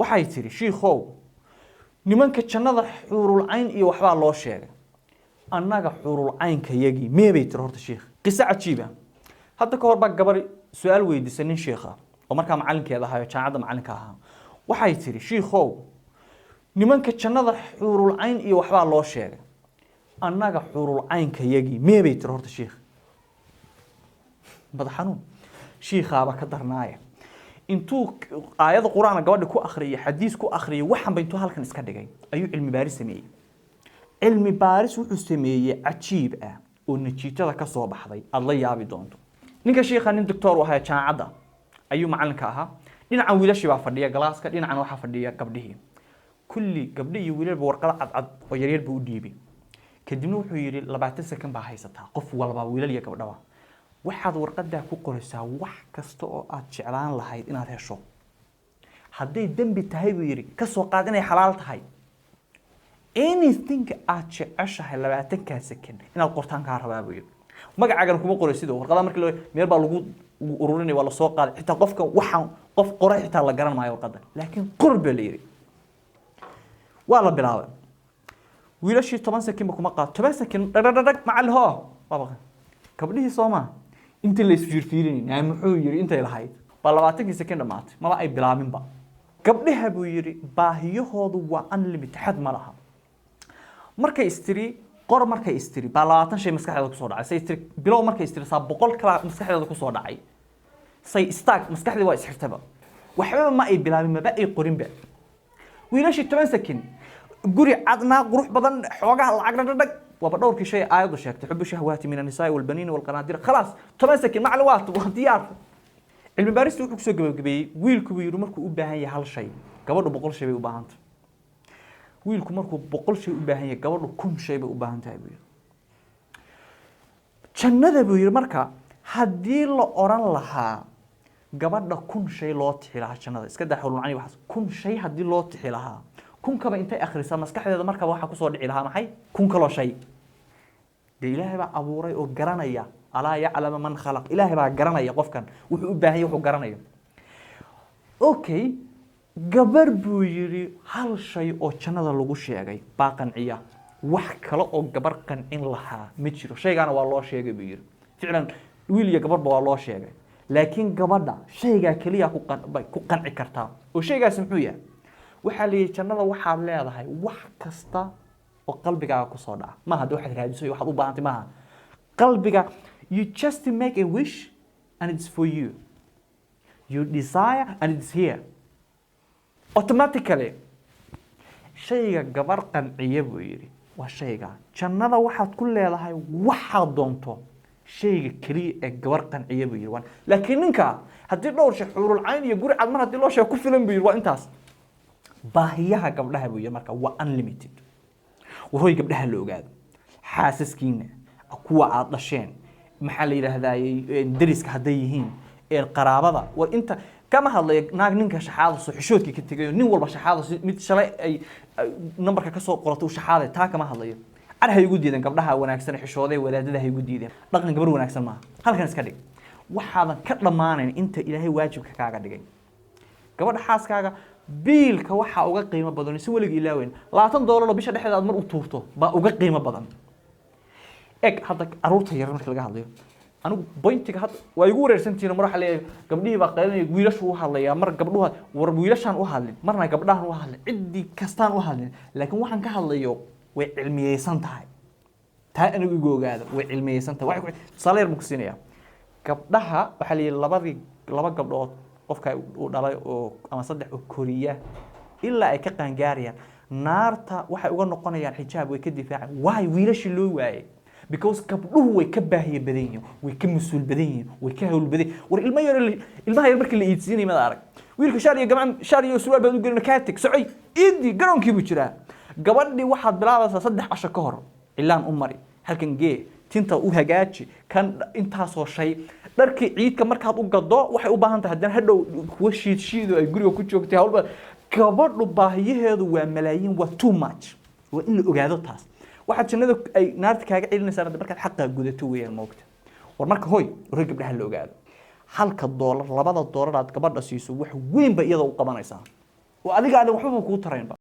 waxay tiri shiikhow nimanka jannada xuurul cayn iyo waxbaa loo sheegay annaga xuurul caynka yagii meebay tiri horta shiikh qiso cajiiba hadda ka hor baa gabar su-aal weydiisay nin shiikha oo markaa macalinkeeda ahayo jaamacadda macalinka ahaa waxay tiri shiikhow nimanka jannada xuurul cayn iyo waxbaa loo sheegay annaga xuurul caynka yagii meebay tiri horta shiikh madax xanuun shiikhaaba ka darnaaya intuu aayada quraana gabadha ku akhriyay xadiis ku akhriyay waxanba intuu halkan iska dhigay ayuu cilmi baaris sameeyey cilmi baaris wuxuu sameeyey cajiib ah oo natiijada ka soo baxday aad la yaabi doonto ninka shiikha nin doctor u ahaa jaamacadda ayuu macalinka ahaa dhinacan wiilashii baa fadhiya galaaska dhinacan waxaa fadhiya gabdhihii kulli gabdhi iyo wiilba warqad cadcad oo yaryar buu u dhiibay kadibna wuxuu yiri 20 second baa haysataa qof walba wiilal iyo gabdhaba waxaad warqadaa ku qoraysaa wax kasta oo aad jeclaan lahayd inaad hesho hadday dambi tahay buu yiri ka soo qaad inay xalaal tahay anything aad jeceshahay 20 second inaad qortaan ka rabaa buu yiri magacaagan kuma qoraysid warqada markii meel baa lagu ururinay waa la soo qaaday xitaa qofka waxaan qof qoray xitaa la garan maayo warqada laakiin qurba la yiri waa la bilaabay wiilashii 10 second kuma qaad 10 second dhadhadhag macal ho baba gabdhihii Soomaa inta la isfiirfiirinay muxuu yiri intay lahayd ba 20 second dhamaatay maba ay bilaabin ba gabdhaha buu yiri baahiyahoodu waa unlimited xad ma laha markay istiri qor markay istiri ba 20 shay maskaxdeeda ku soo dhacay say istiri bilow markay istiri saa 100 kala maskaxdeeda ku soo dhacay say stack maskaxdeeda waa isxirtaba waxba ma ay bilaabin ma ay qorin ba wiilashii 10 second guri cadna qurux badan xoogaha lacag dhadhag وبدور شيء آيات وشاكت حب الشهوات من النساء والبنين والقناطير خلاص تمسك معلومات واختيار المبارس wuxuu soo gabagabay wiilku wiiru markuu u baahan yahay hal shay gabadhu 100 shay bay u baahan tahay wiilku markuu 100 shay u baahan yahay gabadhu 1000 shay bay u baahan tahay buu jannada buu yiri marka hadii la oran lahaa gabadha 1000 shay loo tixi lahaa jannada iska daxulun ani wax 1000 shay hadii loo tixi lahaa kun kaba intay akhrisaa maskaxdeeda marka waxa ku soo dhici lahaa maxay kun kala shay ilaahay baa abuuray oo garanaya ala ya'lam man khalaq ilaahay baa garanaya qofkan wuxuu u baahan yahay wuxuu garanayo okay gabar buu yiri hal shay oo jannada lagu sheegay baa qanciya wax kale oo gabar qancin lahaa ma jiro shaygana waa loo sheegay buu yiri ficlan wiil iyo gabar waa loo sheegay laakiin gabadha shayga kaliya ku qanci kartaa oo shaygaas muxuu yahay waxa leeyahay jannada waxaad leedahay wax kasta oo qalbigaaga ku soo dhaca ma hadda waxaad raadiso waxaad u baahantay maaha qalbiga you just make a wish and it's for you you desire and it's here automatically shayga gabar qanciye buu yiri waa shayga jannada waxaad ku leedahay waxaad doonto shayga kaliya ee gabar qanciye buu yiri laakiin ninka hadii dhowr shay xuurul cayn iyo guri cad mar hadii loo sheego ku filan buu yiri waa intaas baahiyaha gabdhaha buu yiri marka waa unlimited waxay gabdhaha la ogaado xaasaskiina kuwa aad dhasheen maxaa la yiraahdaa dariska haday yihiin ee qaraabada war inta kama hadlay naag ninka shaxaada soo xishoodkii ka tagay nin walba shaxaada mid shalay ay numberka ka soo qorato shaxaada taa kama hadlayo arhay ugu diidan gabdhaha wanaagsan xishooday walaadada hay ugu diidan dhaqan gabar wanaagsan ma halkan iska dhig waxaadan ka dhamaanayn inta ilaahay waajibka kaaga dhigay gabadha xaaskaaga biilka waxa uga qiimo badan si waliga ilaaweyn $20 bisha dhexdeeda mar u tuurto ba uga qiimo badan hadda aruurta yar marka laga hadlayo anigu pointiga had way ugu wareersantiin mar waxa leeyahay gabdhihii baa qaylinay wiilashu u hadlaya mar gabdhuha war wiilashan u hadlin marna gabdhahan u hadlin cidii kastaan u hadlin laakiin waxaan ka hadlayo way cilmiyeysan tahay taa anigu igu ogaado way cilmiyeysan tahay wax saleer muku siinaya gabdhaha waxa leeyahay laba gabdhood qofka uu dhalay oo ama saddex oo koriya ilaa ay ka qaangaarayaan naarta waxay uga noqonayaan xijaab way ka difaacaan waay wiilashii loo waayay because gabdhuhu way ka baahiye badan yihiin way ka masuul badan yihiin way ka hawl badan war ilmaha yar markii la iidsiinay ma arag wiilka shaar iyo surwaal baa u gelin kaatig socay iidi garoonkii buu jiraa gabadhii waxaad bilaabaysaa 3 casho ka hor ilaan u mari halkan gee tinta u hagaaji kan intaas oo shay dharkii ciidka markaad u gado waxay u baahan tahay haddana hadhow kuwa shiido ay guriga ku joogtay hawlba gabadhu baahiyaheedu waa malaayiin waa too much waa in la ogaado taas waxa jannada ay naarta kaaga celinaysaa markaad xaqqa gudato weeyaan moogta war marka hooy war gabdhaha la ogaado $1 $2 aad gabadha siiso wax weyn ba iyada u qabanaysaa oo adiga aadan waxba kuu taraynba